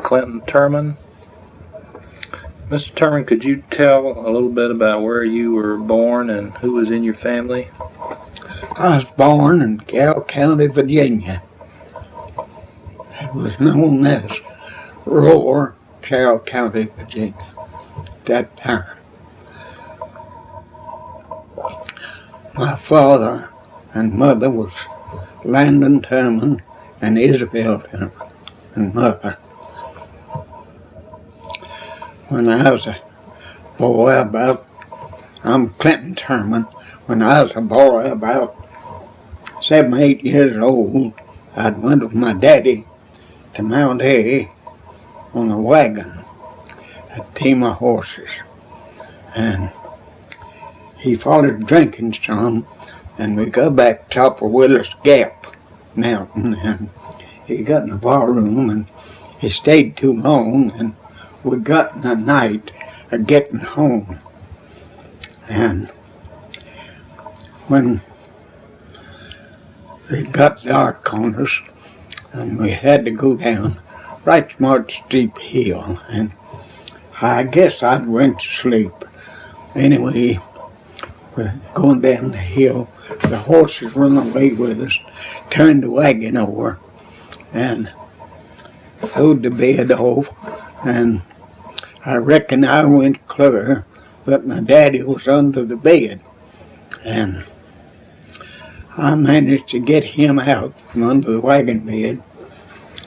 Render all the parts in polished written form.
Clinton Turman. Mr. Turman, could you tell a little bit about where you were born and who was in your family? I was born in Carroll County, Virginia. It was known as Roar, Carroll County, Virginia, at that time. My father and mother was Landon Turman and Isabel Turman, and mother. When I was a boy I'm Clinton Turman. When I was a boy about 7 or 8 years old, I went with my daddy to Mount A on a wagon, a team of horses. And he started drinking some, and we got back top of Willis Gap Mountain, and he got in the barroom, and he stayed too long, and we got in the night of getting home. And when it got dark on us, and we had to go down right smart steep hill, and I guess I went to sleep. Anyway, we're going down the hill, the horses run away with us, turned the wagon over, and throwed the bed off, and I reckon I went clear, but my daddy was under the bed, and I managed to get him out from under the wagon bed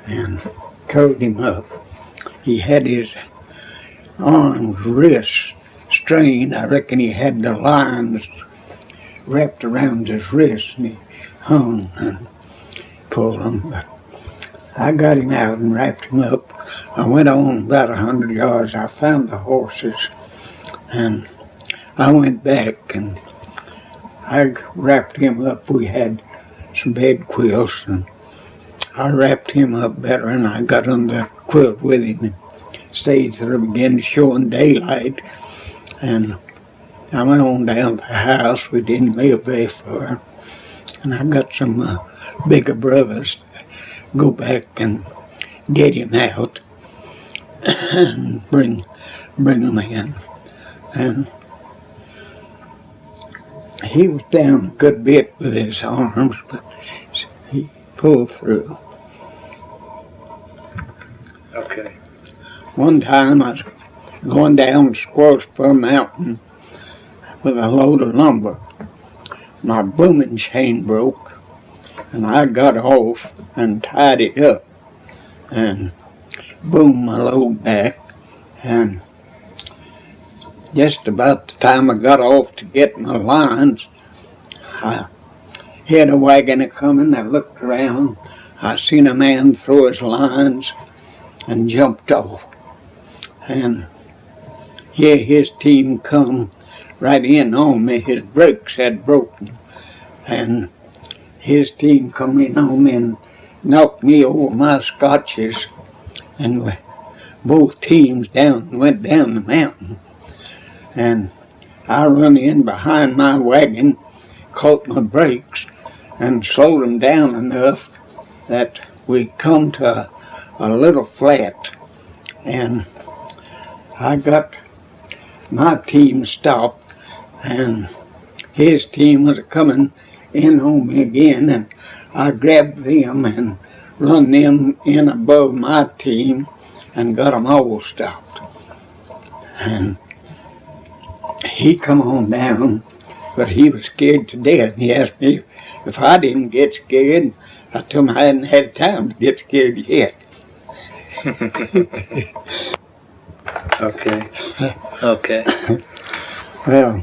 and covered him up. He had his arms, wrists strained. I reckon he had the lines wrapped around his wrists, and he hung and pulled them. But I got him out and wrapped him up. I went on about 100 yards. I found the horses, and I went back and I wrapped him up. We had some bed quilts, and I wrapped him up better, and I got on the quilt with him and stayed till it began showing daylight. And I went on down to the house. We didn't live very far, and I got some bigger brothers to go back and get him out and bring him in. And he was down a good bit with his arms, but he pulled through. Okay. One time I was going down Squirrel Spur Mountain with a load of lumber. My booming chain broke, and I got off and tied it up and boomed my load back. And just about the time I got off to get my lines, I had a wagon a-coming. I looked around. I seen a man throw his lines and jumped off. And here his team come right in on me. His brakes had broken, and his team come in on me and knocked me over my scotches, and both teams went down the mountain. And I run in behind my wagon, caught my brakes, and slowed them down enough that we come to a little flat, and I got my team stopped, and his team was coming in on me again, and I grabbed them and run them in above my team and got them all stopped. And he come on down, but he was scared to death. He asked me if I didn't get scared. I told him I hadn't had time to get scared yet. Okay. Okay. Well,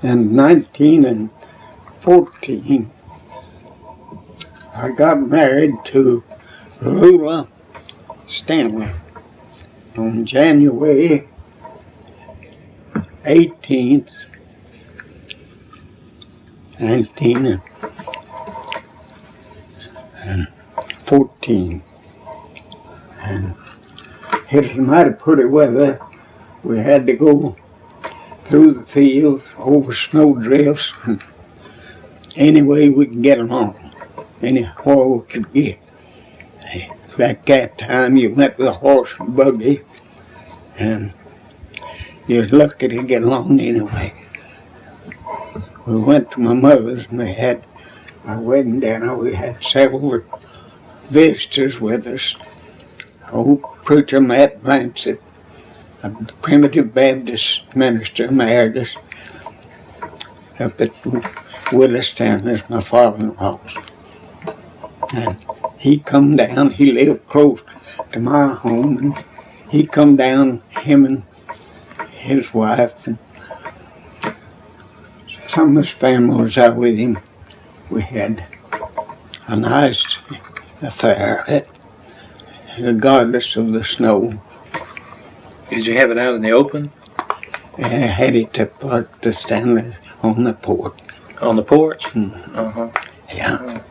in 1914, I got married to Lula Stanley on January 18th, 1914. And it was mighty pretty weather. We had to go through the fields, over snowdrifts, and any way we could get along, anywhere we could get. Back that time you went with a horse and buggy, and you was lucky to get along anyway. We went to my mother's and we had our wedding dinner. We had several visitors with us. Old preacher Matt Lancet, a primitive Baptist minister, married us up at Williston as my father-in-law's. And he come down, he lived close to my home, and he come down, him and his wife, and some of his family was out with him. We had a nice affair, regardless of the snow. Did you have it out in the open? I had it up at the stand on the porch. On the porch? Mm-hmm. Uh-huh. Yeah.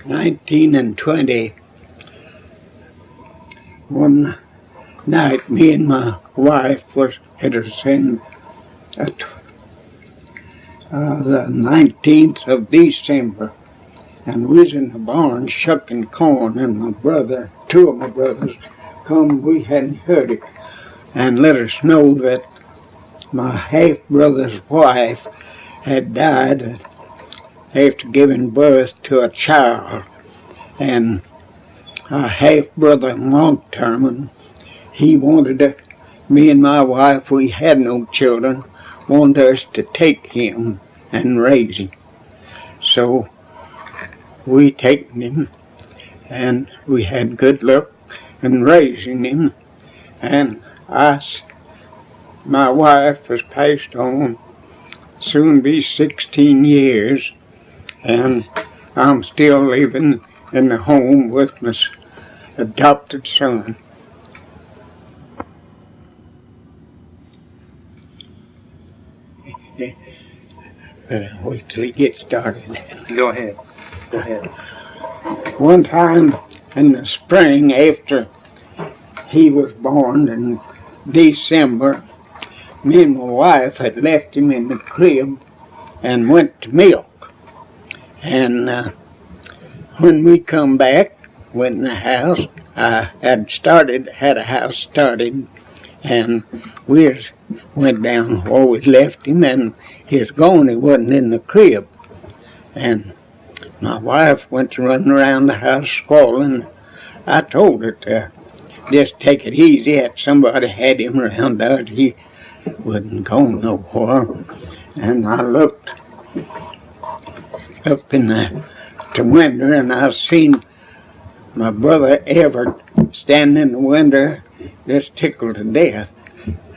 19 and 20. One night, me and my wife had us in the 19th of December, and we was in the barn shucking corn, and my brother, two of my brothers, come, we hadn't heard it, and let us know that my half-brother's wife had died after giving birth to a child, and our half-brother Monk Turman, he wanted me and my wife, we had no children, wanted us to take him and raise him. So we taken him, and we had good luck in raising him, and my wife has passed on, soon be 16 years, and I'm still living in the home with my adopted son. But I'll wait till he gets started. Go ahead. Go ahead. One time in the spring after he was born in December, me and my wife had left him in the crib and went to milk. And when we come back, went in the house, I had a house started, and we went down where we left him, and he was gone, he wasn't in the crib. And my wife went to running around the house squalling. I told her to just take it easy, that somebody had him around there, he wasn't going nowhere. And I looked up in the window, and I seen my brother Everett standing in the window, just tickled to death.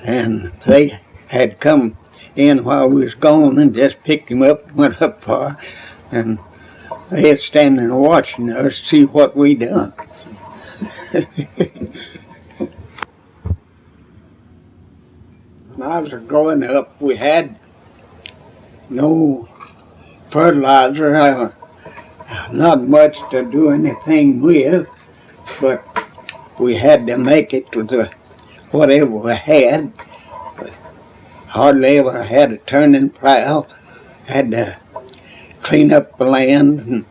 And they had come in while we was gone and just picked him up and went up for, and they was standing and watching us see what we done. When I was growing up, we had no fertilizer, not much to do anything with, but we had to make it with whatever we had. Hardly ever had a turning plow, had to clean up the land and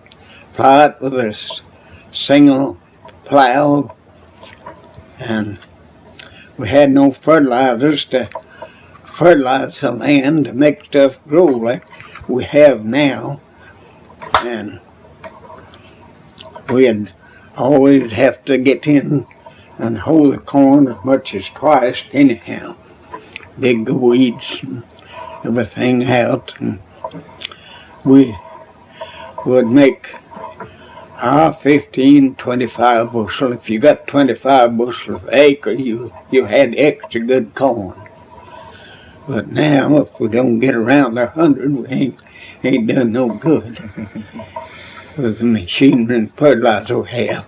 plow it with a single plow, and we had no fertilizers to fertilize the land to make stuff grow like we have now, and we'd always have to get in and hold the corn as much as twice anyhow, dig the weeds and everything out, and we would make 15, 25 bushel. If you got 25 bushel an acre, you had extra good corn. But now, if we don't get around 100, we ain't done no good with the machinery and fertilizer we have.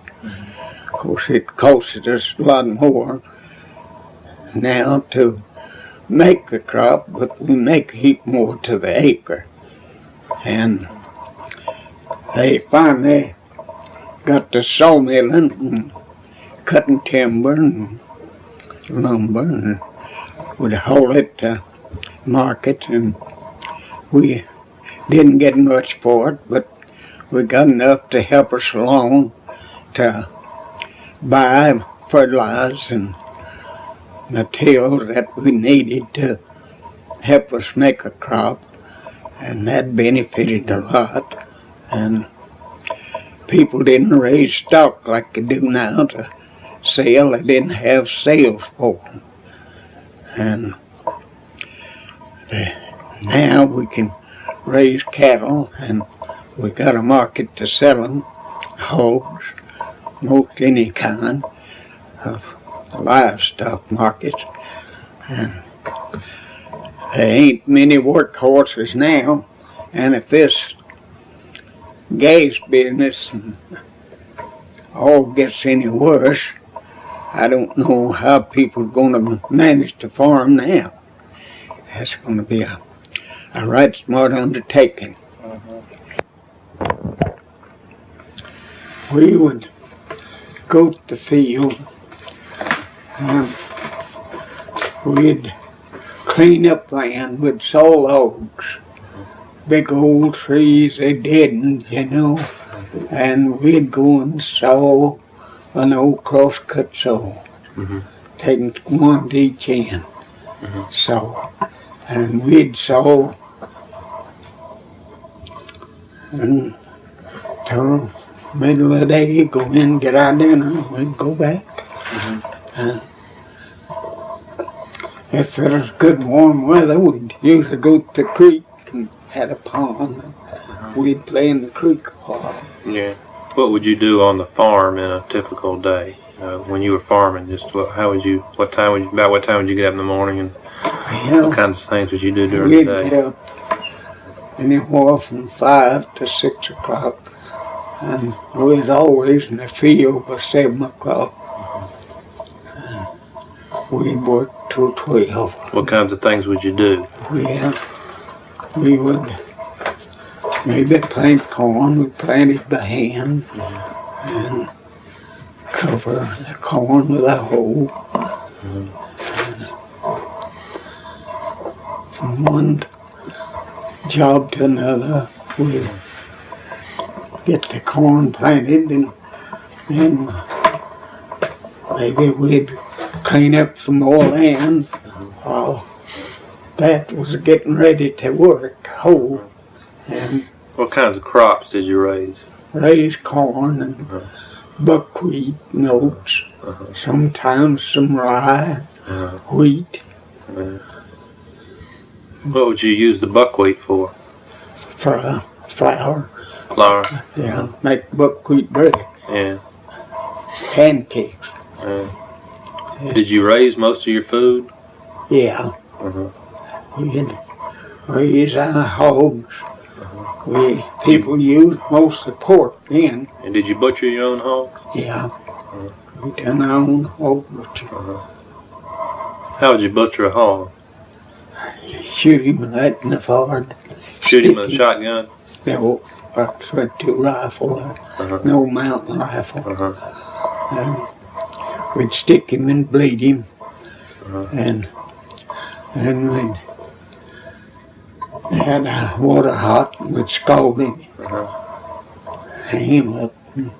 Of course, it costs us a lot more now to make the crop, but we make a heap more to the acre. And they finally got the sawmilling and cutting timber and lumber, and would haul it to market, and we Didn't get much for it, but we got enough to help us along to buy fertilizer and materials that we needed to help us make a crop, and that benefited a lot. And people didn't raise stock like they do now to sell. They didn't have sales for them. And now we can raise cattle, and we got a market to sell them, hogs, most any kind of livestock markets. And there ain't many workhorses now, and if this gas business all gets any worse, I don't know how people are going to manage to farm now. That's going to be a right smart undertaking. We would go to the field and we'd clean up land with saw logs. Big old trees, they didn't, and we'd go and saw an old cross-cut saw, taking one to each end, saw, and we'd saw until middle of the day, go in, get our dinner, and we'd go back. If it was good warm weather, we'd usually go to the creek and had a pond. We'd play in the creek a while. Yeah. What would you do on the farm in a typical day? When you were farming, what time would you get up in the morning, and what kinds of things would you do during the day? We'd get up anywhere from 5 to 6 o'clock, and we was always in the field by 7 o'clock. We'd work till 12. What kinds of things would you do? We would maybe plant corn. We planted by hand and cover the corn with a hoe. From one job to another, we'd get the corn planted, and then maybe we'd clean up some more land while that was getting ready to work, hoe. And what kinds of crops did you raise? Raise corn and buckwheat and oats, sometimes some rye, wheat. What would you use the buckwheat for? For flour. Flour? Yeah, make buckwheat bread. Yeah. Pancakes. Did you raise most of your food? Yeah. We'd raise our hogs. People used most of the pork then. And did you butcher your own hog? Yeah. We done our own hog butcher. How would you butcher a hog? You shoot him right in the forward. Shoot him with a shotgun? No, a .22 rifle. No mountain rifle. And we'd stick him and bleed him. And then we'd had water hot, and we'd scald him, hang him up, and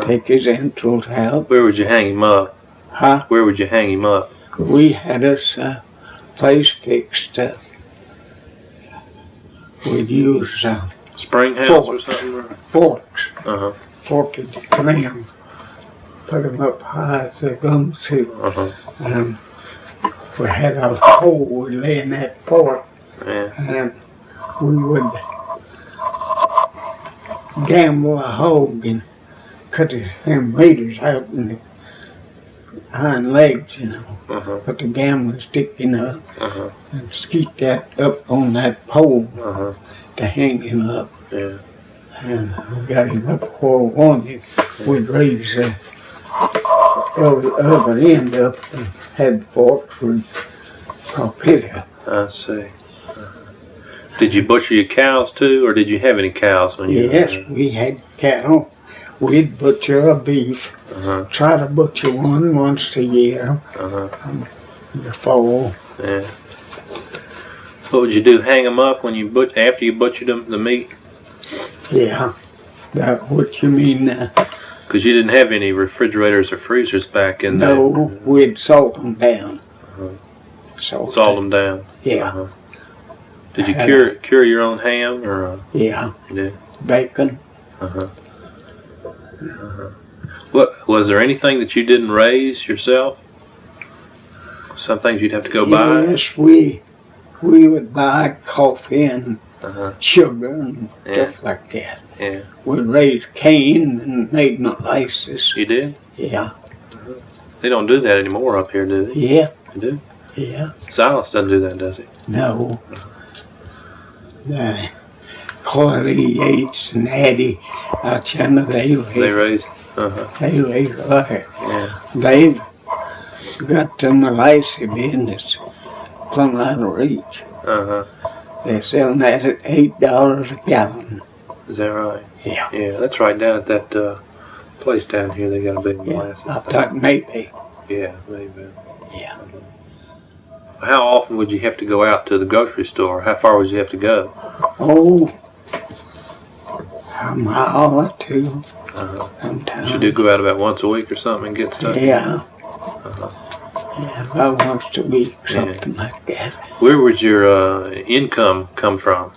take his entrails out. Where would you hang him up? Huh? Where would you hang him up? We had us a place fixed. We'd use spring house or something? Forks. Forked ram. Put them up high as the gums to. And we had a hole we'd lay in that fork. And we would gamble a hog and cut them leaders out in the hind legs, Put the gambling stick up and skeet that up on that pole to hang him up. And we got him up where we wanted. We'd raise the other end up and had forks with prop it up. I see. Did you butcher your cows too, or did you have any cows when you? Yes, we had cattle. We'd butcher a beef. Try to butcher one once a year. In the fall. What would you do? Hang them up when you after you butchered them, the meat? Yeah. That what you mean now? Because you didn't have any refrigerators or freezers back in there. No, we'd salt them down. Salt them down. Yeah. Did you cure your own ham or? Yeah. You did. Bacon. What was there anything that you didn't raise yourself? Some things you'd have to go buy. Yes, we would buy coffee and sugar and stuff like that. Yeah. We raised cane and made molasses. You did? Yeah. They don't do that anymore up here, do they? Yeah. They do? Yeah. Silas doesn't do that, does he? No. The Carly Yates and Addie out China, they raise. They raise a lot. Yeah. They've got the molasses business plumb out of reach. They're selling that at $8 a gallon. Is that right? Yeah. Yeah, that's right down at that place down here. They got a big molasses. I thought maybe. Yeah, maybe. Yeah. How often would you have to go out to the grocery store? How far would you have to go? Oh, a mile or two. Sometimes. You do go out about once a week or something and get stuff? Yeah. Yeah, about once a week, something like that. Where would your income come from?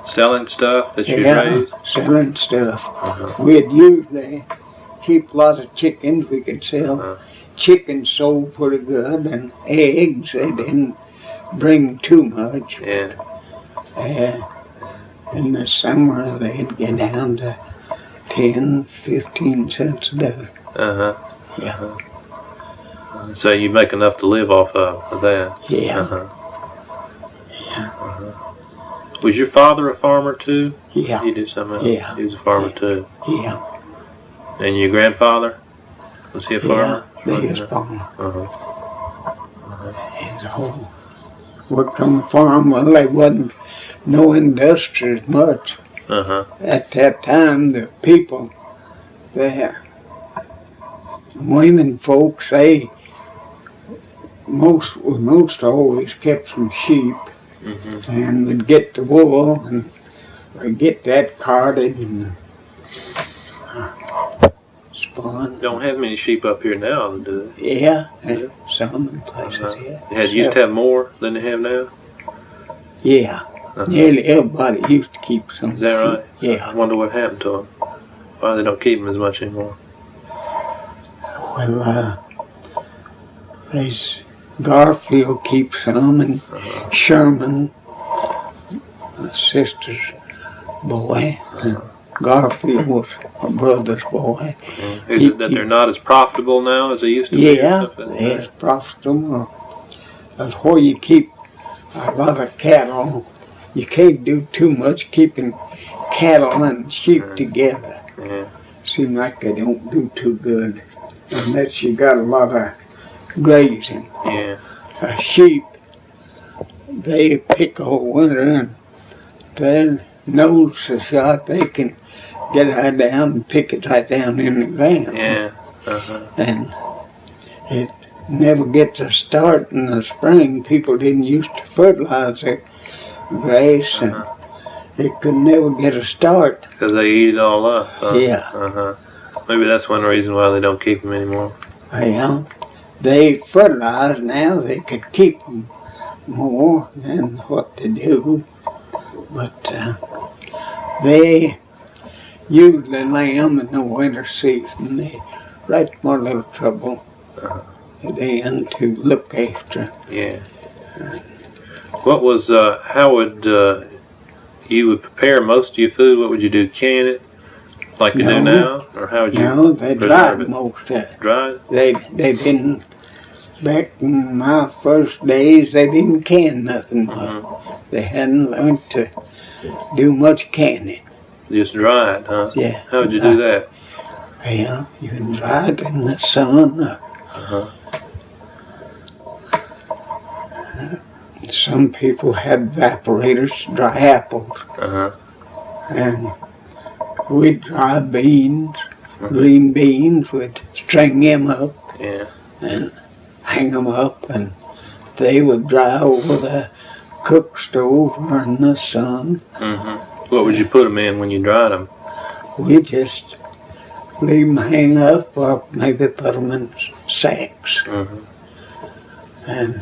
Selling stuff that you raised? Selling stuff. We'd usually keep a lot of chickens. We could sell. Chickens sold pretty good, and eggs, they didn't bring too much. Yeah. In the summer, they'd get down to 10, 15 cents a day. Yeah. So you make enough to live off of that? Yeah. Was your father a farmer too? Yeah. He did something else? Yeah. He was a farmer too? Yeah. And your grandfather? Was he a farmer? Yeah, he was a farmer. And worked on the farm. Well, there wasn't no industry as much. At that time, the people, the women folks, they most always kept some sheep, and would get the wool and we'd get that carded and spun. Don't have many sheep up here now, do they? Yeah, some places, yeah. You used to have more than they have now? Yeah. Nearly everybody used to keep some. Is that right? Yeah. I wonder what happened to them. Why they don't keep them as much anymore? Well, there's Garfield keeps some, and Sherman, my sister's boy. Garfield was my brother's boy. Is it that they're not as profitable now as they used to be? Yeah, they're profitable. That's where you keep a lot of cattle. You can't do too much keeping cattle and sheep together. Seem like they don't do too good unless you got a lot of grazing. Sheep, they pick all winter, and their nose is shot. They can get it down and pick it right down in the ground. And it never gets a start in the spring. People didn't used to fertilize their grass, and they could never get a start. Because they eat it all up. Yeah. Maybe that's one reason why they don't keep them anymore. Well, they fertilize now. They could keep them more than what they do. But they usually lay them in the winter season. They right more little trouble then to look after. Yeah. What was, how would you would prepare most of your food? What would you do? Can it? Like you do now? Or how would you No, they dried most of it. Dried? They didn't, back in my first days, they didn't can nothing. They hadn't learned to do much canning. Just dried, huh? Yeah. How would you do that? Well, you can dry it in the sun. Some people had evaporators to dry apples. And we'd dry beans, green beans, we'd string them up and hang them up, and they would dry over the cook stove or in the sun. What would you put them in when you dried them? We just leave them hang up or maybe put them in sacks. And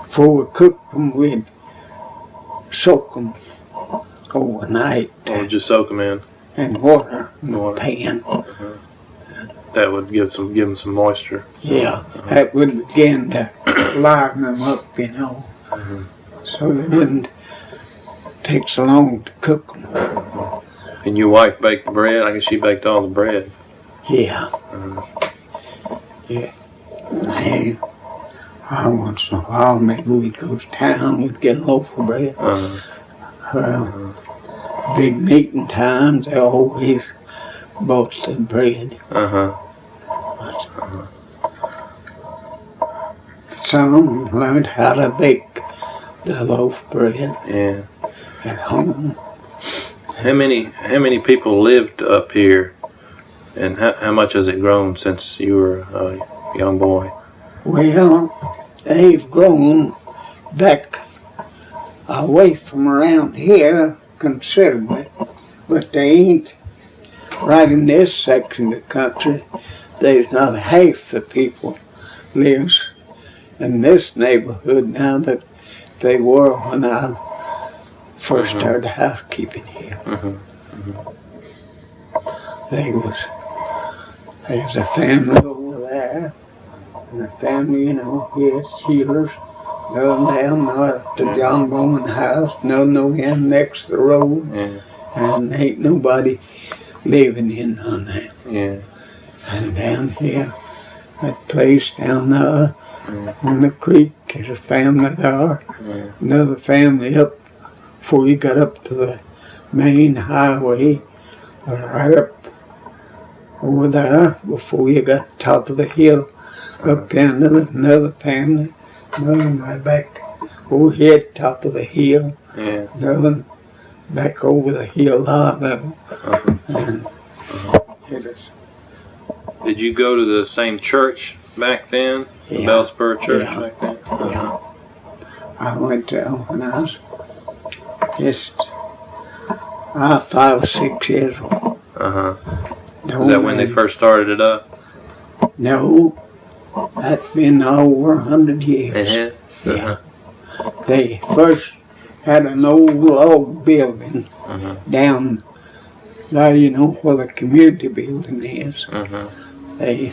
before we cooked them, we'd soak them overnight. Or just soak them in? Water in the pan. That would give them some moisture. Yeah, that would begin to liven them up, you know, so they wouldn't take so long to cook them. And your wife baked the bread? I guess she baked all the bread. Yeah. Yeah. Hey, once in a while, maybe we'd go to town, we'd get a loaf of bread. Big meeting times, they always bought the bread. Some learned how to bake the loaf bread at home. How many people lived up here, and how much has it grown since you were a young boy? Well, they've grown back away from around here considerably, but they ain't right in this section of the country. There's not half the people lives in this neighborhood now that they were when I first started housekeeping here. There's a family over there, and a family, you know, here's Sheilers, down north to John Bowman house, no end next to the road, and ain't nobody living in on that. And down here, that place down there on the creek, there's a family there, another family up before you got up to the main highway, right up over there before you got to the top of the hill. Up there, another family, another one right back over here at the top of the hill, another one back over the hill level. And did you go to the same church back then? The Bellspur Church back then? Yeah. I went there when I was just 5 or 6 years old. Was that when they first started it up? No, that's been over 100 years. Yeah. They first had an old log building down there, you know, where the community building is. They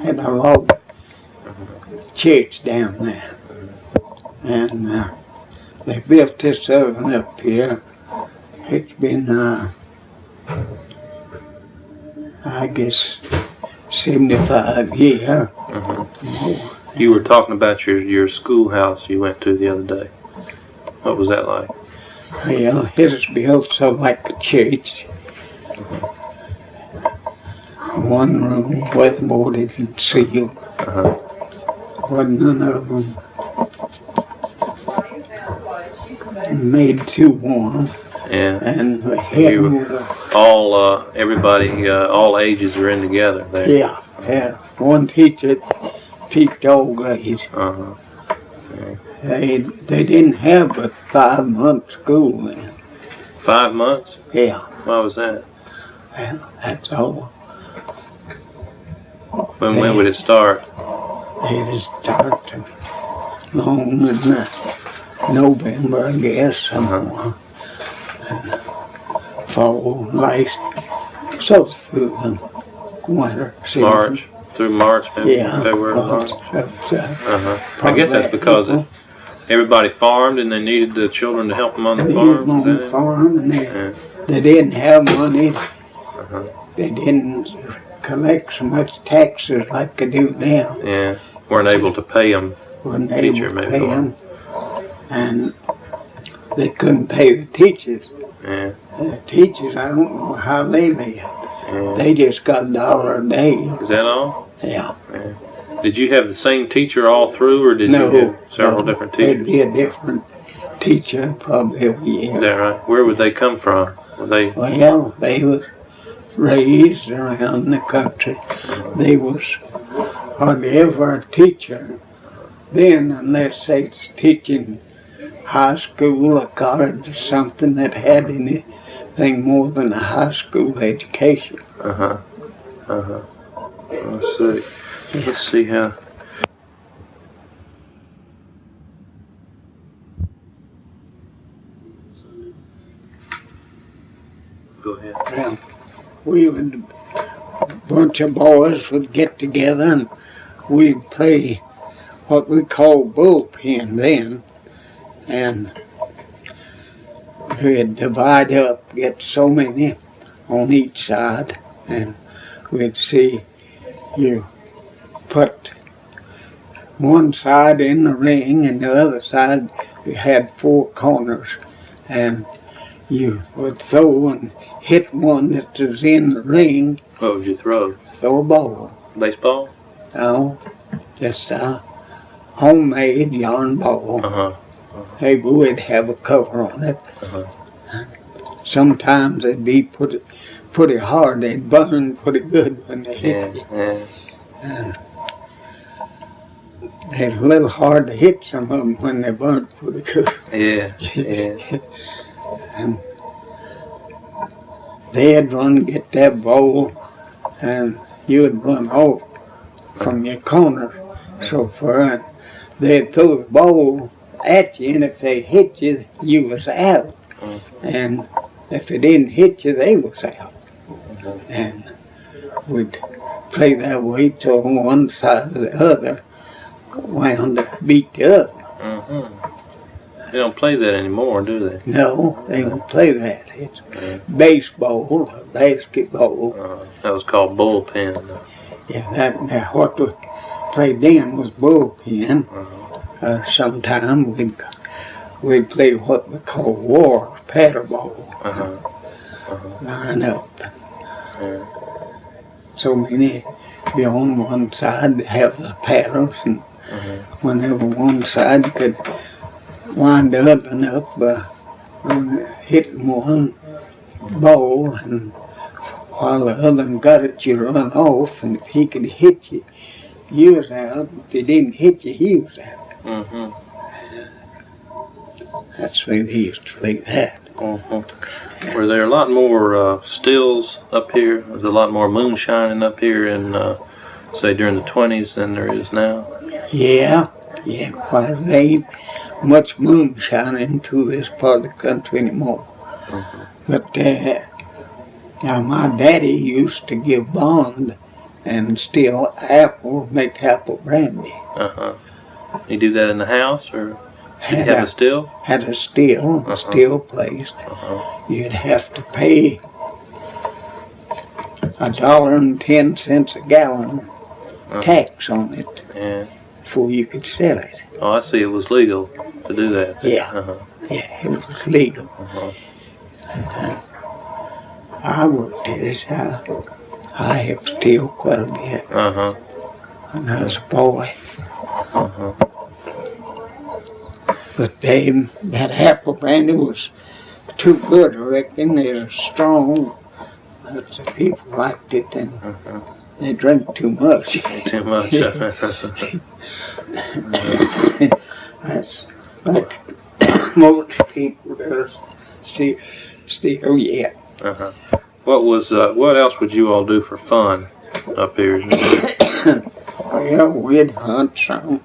had a log church down there. And they built this other one up here. It's been, I guess, 75 years. You were talking about your schoolhouse you went to the other day. What was that like? Well, it was built so like a church. One room, weatherboarded and sealed. Wasn't none of them made too warm. And we had all ages are in together there. Yeah. One teacher teach all grades. They didn't have but 5-month school then. 5 months? Yeah. Why was that? Well, that's all. When would it start? It start long in November, I guess, somewhere. And fall, last, so through the winter season. March, through March, maybe February, March. I guess that's because everybody farmed and they needed the children to help them on the farm. On the farm, and they didn't have money. They didn't collect so much taxes like they do now. Weren't able to pay them. Weren't able to pay them. And they couldn't pay the teachers. The teachers, I don't know how they lived. They just got $1 a day. Is that all? Yeah. Did you have the same teacher all through, or did you have several different teachers? It'd be a different teacher probably every year. Is that right? Where would they come from? Well, they was raised around the country. They was hardly ever a teacher then, unless they was teaching high school or college or something that had anything more than a high school education. Let's see. Let's see how. Go ahead. Well, we would, a bunch of boys would get together and we'd play what we called bullpen then, and we'd divide up, get so many on each side, and we'd see you put one side in the ring and the other side you had 4 corners, and you would throw and hit one that was in the ring. What would you throw? Throw a ball. Baseball? No, just a homemade yarn ball. They would have a cover on it. Sometimes they'd be pretty hard. They'd burn pretty good when they hit you. They're a little hard to hit, some of them, when they burn pretty good. And they'd run get that ball, and you'd run off from your corner so far, and they'd throw the ball at you, and if they hit you, you was out. And if they didn't hit you, they was out. And we'd play that way till one side or the other wound to beat the other. They don't play that anymore, do they? No, they don't play that. It's baseball or basketball. That was called bullpen. Yeah, that what we played then was bullpen. Sometimes we'd play what we call war, paddle ball. Line up. So many be on one side, have the paddles, and whenever one side could wind the other one up, hitting one ball, and while the other one got it, you run off, and if he could hit you, you was out. If he didn't hit you, he was out. That's the way they used to play that. Were there a lot more stills up here? Was there a lot more moonshining up here in, say, during the 20s than there is now? Yeah, quite ain't much moonshining to this part of the country anymore. But now my daddy used to give bond and steal apple, make apple brandy. You do that in the house, or you have a still? Had a still place. You'd have to pay $1.10 a gallon tax on it before you could sell it. Oh, I see. It was legal to do that. Yeah, it was legal. I worked at it. I have steal quite a bit when I was a boy. But that apple brandy was too good, I reckon. They were strong. But the people liked it, and they drank too much. Too much. That's like most people that steal yet. What else would you all do for fun up here? Well, we'd hunt some.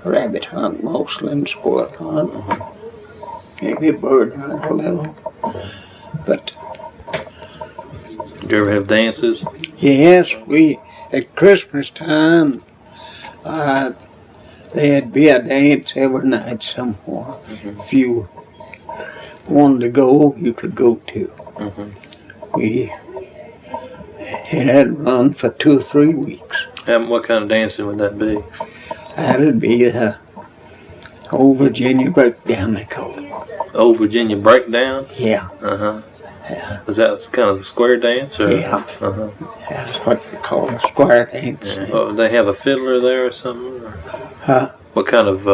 Rabbit hunt mostly, and squirrel hunt. Maybe bird hunt a little. But did you ever have dances? yes, at Christmas time, there'd be a dance every night somewhere. If you wanted to go, you could go to. It had run for 2 or 3 weeks. What kind of dancing would that be? That'd be the old Virginia breakdown, they call it. Old Virginia breakdown? Yeah. Yeah. Was that kind of a square dance? Or? Yeah. That's what they call a square dance. Oh, they have a fiddler there or something? Huh? What kind of,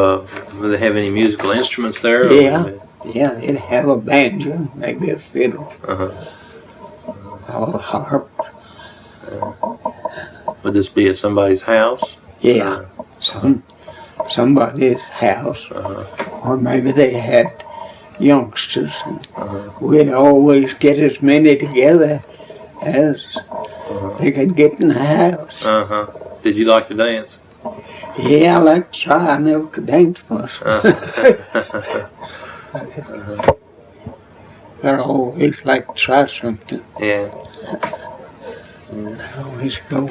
do they have any musical instruments there? Yeah. Yeah, they'd have a banjo, maybe a fiddle. Or a harp. Would this be at somebody's house? Yeah. Somebody's house. Or maybe they had youngsters. We'd always get as many together as they could get in the house. Did you like to dance? Yeah, I like to try. I never could dance much. I always like to try something. Yeah. I always go